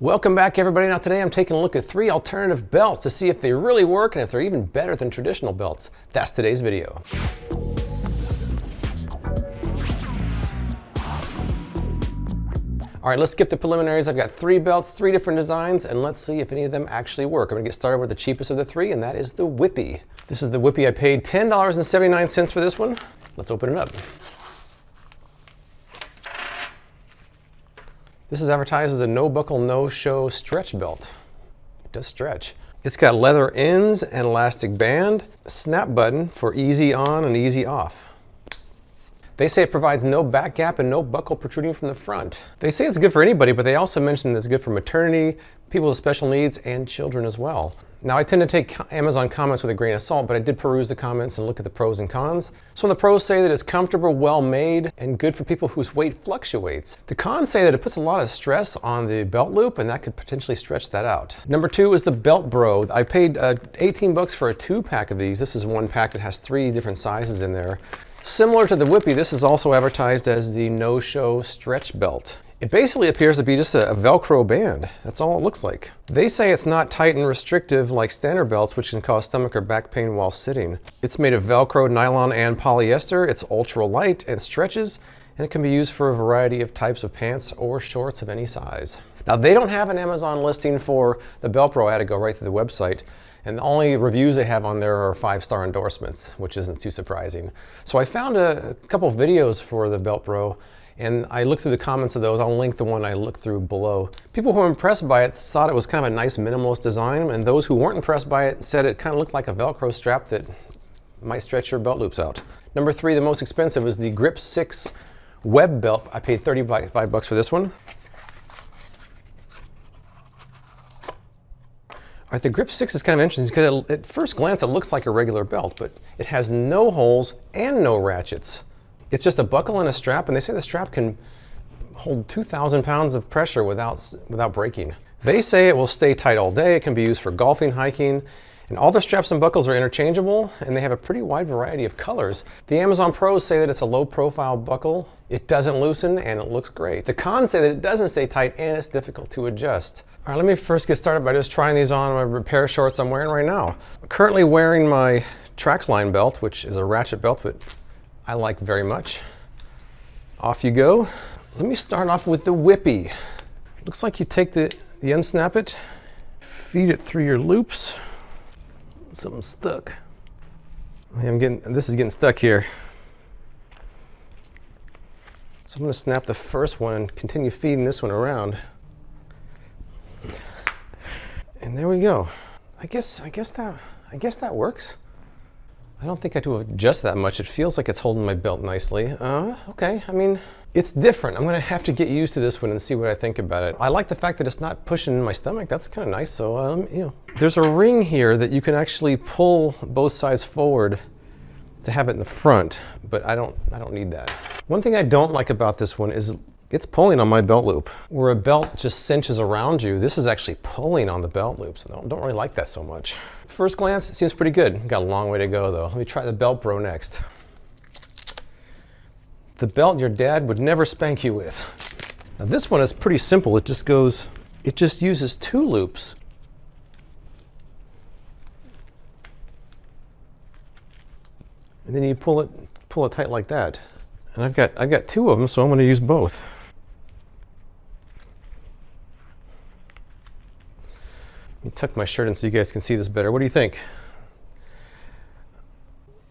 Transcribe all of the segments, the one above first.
Welcome back, everybody. Now today I'm taking a look at 3 alternative belts to see if they really work and if they're even better than traditional belts. That's today's video. All right, let's skip the preliminaries. I've got 3 belts, 3 different designs, and let's see if any of them actually work. I'm gonna get started with the cheapest of the 3, and that is the Whippy. This is the Whippy. I paid $10.79 for this one. Let's open it up. This is advertised as a no-buckle, no-show stretch belt. It does stretch. It's got leather ends and elastic band, a snap button for easy on and easy off. They say it provides no back gap and no buckle protruding from the front. They say it's good for anybody, but they also mention that it's good for maternity, people with special needs, and children as well. Now, I tend to take Amazon comments with a grain of salt, but I did peruse the comments and look at the pros and cons. Some of the pros say that it's comfortable, well made, and good for people whose weight fluctuates. The cons say that it puts a lot of stress on the belt loop, and that could potentially stretch that out. Number 2 is the BeltBro. I paid 18 bucks for a 2-pack of these. This is one pack that has 3 different sizes in there. Similar to the Whippy, this is also advertised as the no-show stretch belt. It basically appears to be just a Velcro band. That's all it looks like. They say it's not tight and restrictive like standard belts, which can cause stomach or back pain while sitting. It's made of Velcro, nylon, and polyester. It's ultra light and stretches, and it can be used for a variety of types of pants or shorts of any size. Now, they don't have an Amazon listing for the BeltBro. I had to go right to the website. And the only reviews they have on there are 5-star endorsements, which isn't too surprising. So I found a couple of videos for the BeltBro, and I looked through the comments of those. I'll link the one I looked through below. People who were impressed by it thought it was kind of a nice minimalist design, and those who weren't impressed by it said it kind of looked like a Velcro strap that might stretch your belt loops out. Number 3, the most expensive, is the Grip 6 web belt. I paid 35 bucks for this one. All right, the Grip 6 is kind of interesting because at first glance it looks like a regular belt, but it has no holes and no ratchets. It's just a buckle and a strap, and they say the strap can hold 2,000 pounds of pressure without breaking. They say it will stay tight all day. It can be used for golfing, hiking, and all the straps and buckles are interchangeable, and they have a pretty wide variety of colors. The Amazon pros say that it's a low-profile buckle. It doesn't loosen, and it looks great. The cons say that it doesn't stay tight, and it's difficult to adjust. All right, let me first get started by just trying these on my repair shorts I'm wearing right now. I'm currently wearing my Trackline belt, which is a ratchet belt, but I like very much. Off you go. Let me start off with the Whippy. Looks like you take the unsnap it, feed it through your loops. Something's stuck. This is getting stuck here. So I'm going to snap the first one and continue feeding this one around. And there we go. I guess that works. I don't think I have to adjust that much. It feels like it's holding my belt nicely. Okay, I mean, it's different. I'm gonna have to get used to this one and see what I think about it. I like the fact that it's not pushing in my stomach. That's kind of nice. So, there's a ring here that you can actually pull both sides forward to have it in the front, but I don't need that. One thing I don't like about this one is it's pulling on my belt loop. Where a belt just cinches around you, this is actually pulling on the belt loop, so I don't really like that so much. First glance, it seems pretty good. Got a long way to go though. Let me try the BeltBro next. The belt your dad would never spank you with. Now this one is pretty simple. It just uses 2 loops. And then you pull it tight like that. And I've got 2 of them, so I'm going to use both. Let me tuck my shirt in so you guys can see this better. What do you think?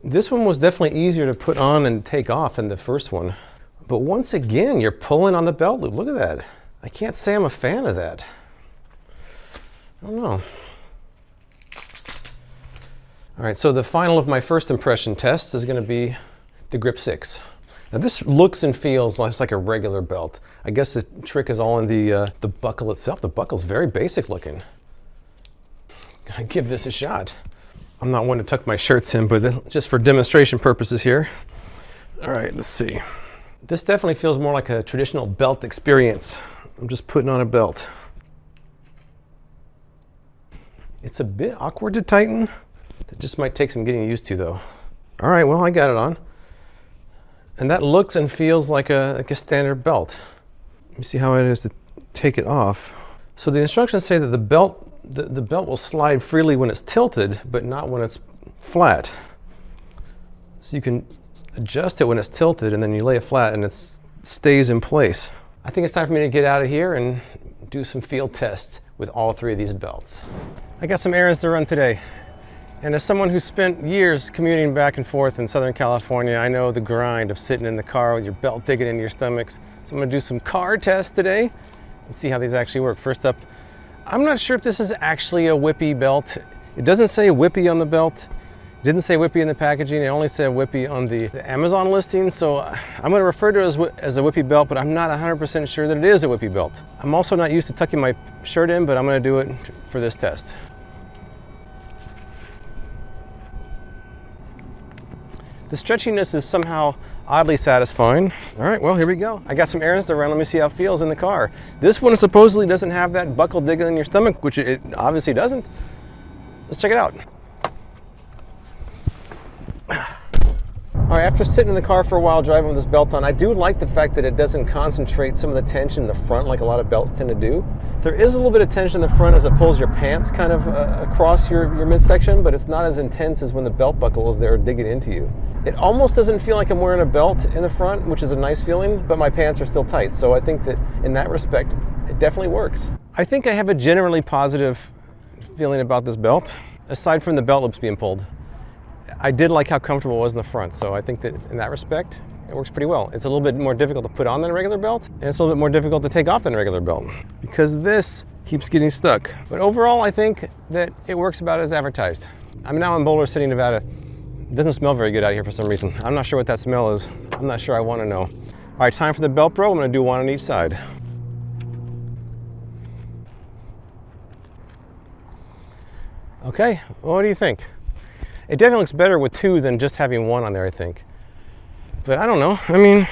This one was definitely easier to put on and take off than the first one. But once again, you're pulling on the belt loop. Look at that. I can't say I'm a fan of that. I don't know. All right, so the final of my first impression tests is going to be the Grip 6. Now this looks and feels like a regular belt. I guess the trick is all in the buckle itself. The buckle's very basic looking. Gotta give this a shot. I'm not one to tuck my shirts in, but just for demonstration purposes here. All right, let's see. This definitely feels more like a traditional belt experience. I'm just putting on a belt. It's a bit awkward to tighten. It just might take some getting used to though. All right, well, I got it on. And that looks and feels like a standard belt. Let me see how it is to take it off. So the instructions say that the belt will slide freely when it's tilted, but not when it's flat. So you can adjust it when it's tilted, and then you lay it flat and it stays in place. I think it's time for me to get out of here and do some field tests with all three of these belts. I got some errands to run today. And as someone who spent years commuting back and forth in Southern California, I know the grind of sitting in the car with your belt digging into your stomachs. So I'm gonna do some car tests today and see how these actually work. First up, I'm not sure if this is actually a Whippy belt. It doesn't say Whippy on the belt. It didn't say Whippy in the packaging. It only said Whippy on the Amazon listing. So I'm gonna refer to it as a Whippy belt, but I'm not 100% sure that it is a Whippy belt. I'm also not used to tucking my shirt in, but I'm gonna do it for this test. The stretchiness is somehow oddly satisfying. All right, well, here we go. I got some errands to run. Let me see how it feels in the car. This one supposedly doesn't have that buckle digging in your stomach, which it obviously doesn't. Let's check it out. All right, after sitting in the car for a while driving with this belt on, I do like the fact that it doesn't concentrate some of the tension in the front like a lot of belts tend to do. There is a little bit of tension in the front as it pulls your pants kind of across your midsection, but it's not as intense as when the belt buckle is there digging into you. It almost doesn't feel like I'm wearing a belt in the front, which is a nice feeling, but my pants are still tight. So I think that in that respect, it definitely works. I think I have a generally positive feeling about this belt, aside from the belt loops being pulled. I did like how comfortable it was in the front, so I think that in that respect, it works pretty well. It's a little bit more difficult to put on than a regular belt, and it's a little bit more difficult to take off than a regular belt, because this keeps getting stuck. But overall, I think that it works about as advertised. I'm now in Boulder City, Nevada. It doesn't smell very good out here for some reason. I'm not sure what that smell is. I'm not sure I want to know. All right, time for the BeltBro. I'm going to do one on each side. Okay, well, what do you think? It definitely looks better with two than just having one on there, I think. But I don't know. I mean,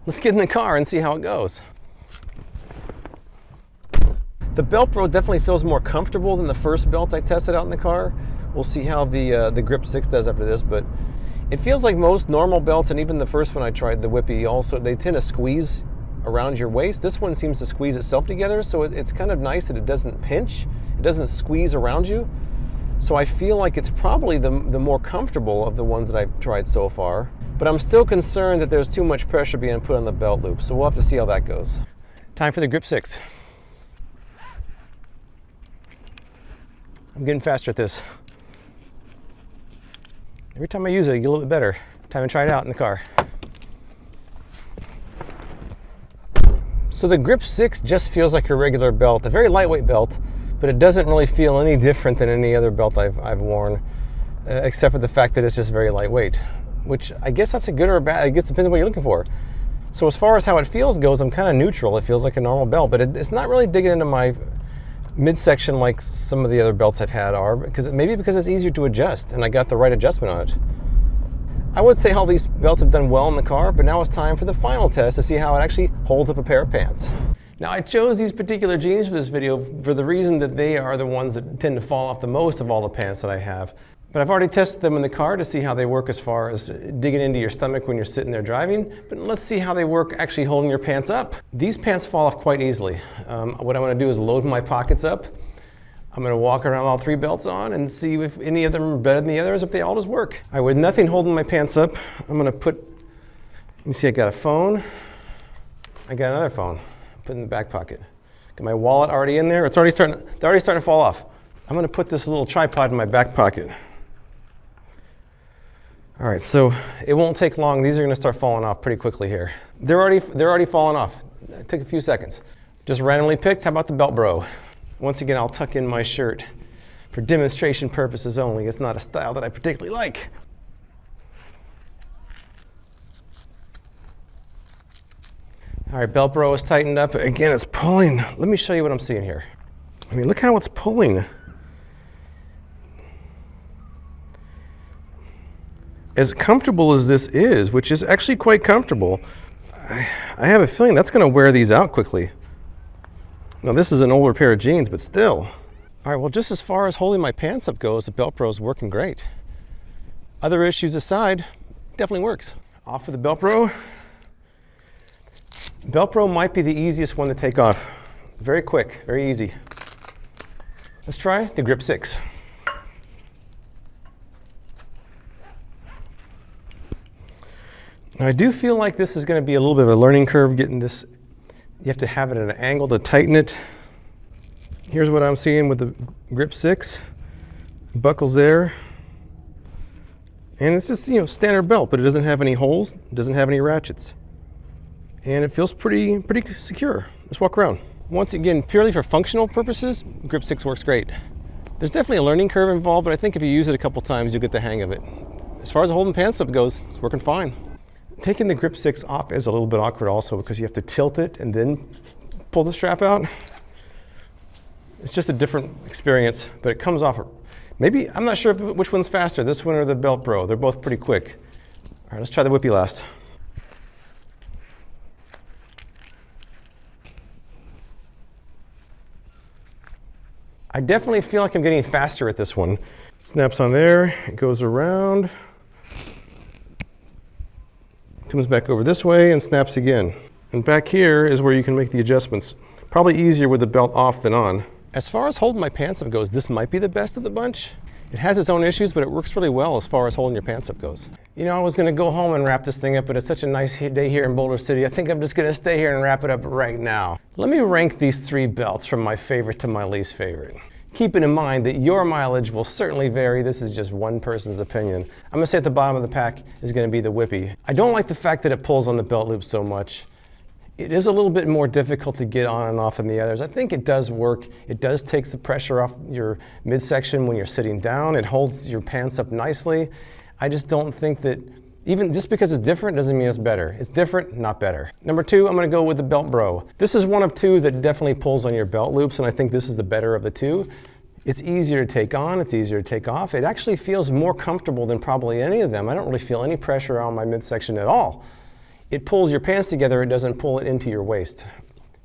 let's get in the car and see how it goes. The BeltBro definitely feels more comfortable than the first belt I tested out in the car. We'll see how the Grip 6 does after this, but it feels like most normal belts, and even the first one I tried, the Whippy, also, they tend to squeeze around your waist. This one seems to squeeze itself together, so it's kind of nice that it doesn't pinch. It doesn't squeeze around you. So I feel like it's probably the more comfortable of the ones that I've tried so far, but I'm still concerned that there's too much pressure being put on the belt loop, so we'll have to see how that goes. Time for the Grip 6. I'm getting faster at this. Every time I use it, I get a little bit better. Time to try it out in the car. So the Grip 6 just feels like a regular belt, a very lightweight belt, but it doesn't really feel any different than any other belt I've worn, except for the fact that it's just very lightweight, which I guess that's a good or a bad. I guess it depends on what you're looking for. So as far as how it feels goes, I'm kind of neutral. It feels like a normal belt, but it's not really digging into my midsection like some of the other belts I've had are, maybe because it's easier to adjust and I got the right adjustment on it. I would say all these belts have done well in the car, but now it's time for the final test to see how it actually holds up a pair of pants. Now, I chose these particular jeans for this video for the reason that they are the ones that tend to fall off the most of all the pants that I have. But I've already tested them in the car to see how they work as far as digging into your stomach when you're sitting there driving. But let's see how they work actually holding your pants up. These pants fall off quite easily. What I want to do is load my pockets up. I'm going to walk around all three belts on and see if any of them are better than the others, if they all just work. All right, with nothing holding my pants up, I'm going to put, you see I got a phone. I got another phone. Put in the back pocket. Got my wallet already in there. They're already starting to fall off. I'm going to put this little tripod in my back pocket. All right, so it won't take long. These are going to start falling off pretty quickly here. They're already falling off. It took a few seconds. Just randomly picked. How about the BeltBro? Once again, I'll tuck in my shirt for demonstration purposes only. It's not a style that I particularly like. All right, BeltBro is tightened up. Again, it's pulling. Let me show you what I'm seeing here. I mean, look how it's pulling. As comfortable as this is, which is actually quite comfortable, I have a feeling that's going to wear these out quickly. Now, this is an older pair of jeans, but still. All right, well, just as far as holding my pants up goes, the BeltBro is working great. Other issues aside, definitely works. Off with the BeltBro. BeltBro might be the easiest one to take off Very quick, very easy. Let's try the grip 6. Now I do feel like this is going to be a little bit of a learning curve getting this. You have to have it at an angle to tighten it. Here's what I'm seeing with the grip 6. Buckles there. And it's just, standard belt, but it doesn't have any holes, it doesn't have any ratchets. And it feels pretty secure. Let's walk around. Once again, purely for functional purposes, grip 6 works great. There's definitely a learning curve involved, but I think if you use it a couple times, you'll get the hang of it. As far as holding pants up goes, it's working fine. Taking the grip 6 off is a little bit awkward also because you have to tilt it and then pull the strap out. It's just a different experience, but it comes off. Maybe, I'm not sure which one's faster, this one or the BeltBro. They're both pretty quick. All right, let's try the whippy last. I definitely feel like I'm getting faster at this one. Snaps on there, it goes around, comes back over this way and snaps again. And back here is where you can make the adjustments. Probably easier with the belt off than on. As far as holding my pants up goes, this might be the best of the bunch. It has its own issues, but it works really well as far as holding your pants up goes. I was gonna go home and wrap this thing up, but it's such a nice day here in Boulder City. I think I'm just gonna stay here and wrap it up right now. Let me rank these 3 belts from my favorite to my least favorite. Keeping in mind that your mileage will certainly vary. This is just one person's opinion. I'm gonna say at the bottom of the pack is gonna be the whippy. I don't like the fact that it pulls on the belt loop so much. It is a little bit more difficult to get on and off than the others. I think it does work. It does take the pressure off your midsection when you're sitting down. It holds your pants up nicely. I just don't think that, even just because it's different doesn't mean it's better. It's different, not better. Number 2, I'm gonna go with the BeltBro. This is one of 2 that definitely pulls on your belt loops, and I think this is the better of the 2. It's easier to take on, it's easier to take off. It actually feels more comfortable than probably any of them. I don't really feel any pressure on my midsection at all. It pulls your pants together, it doesn't pull it into your waist.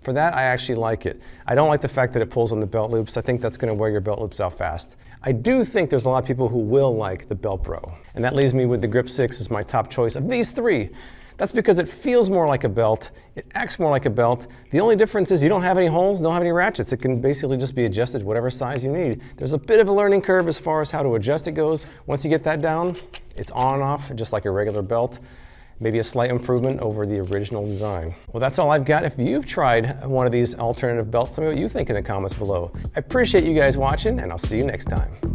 For that, I actually like it. I don't like the fact that it pulls on the belt loops. I think that's gonna wear your belt loops out fast. I do think there's a lot of people who will like the BeltBro. And that leaves me with the grip 6 as my top choice of these 3. That's because it feels more like a belt, it acts more like a belt. The only difference is you don't have any holes, don't have any ratchets. It can basically just be adjusted whatever size you need. There's a bit of a learning curve as far as how to adjust it goes. Once you get that down, it's on and off just like a regular belt. Maybe a slight improvement over the original design. Well, that's all I've got. If you've tried one of these alternative belts, tell me what you think in the comments below. I appreciate you guys watching, and I'll see you next time.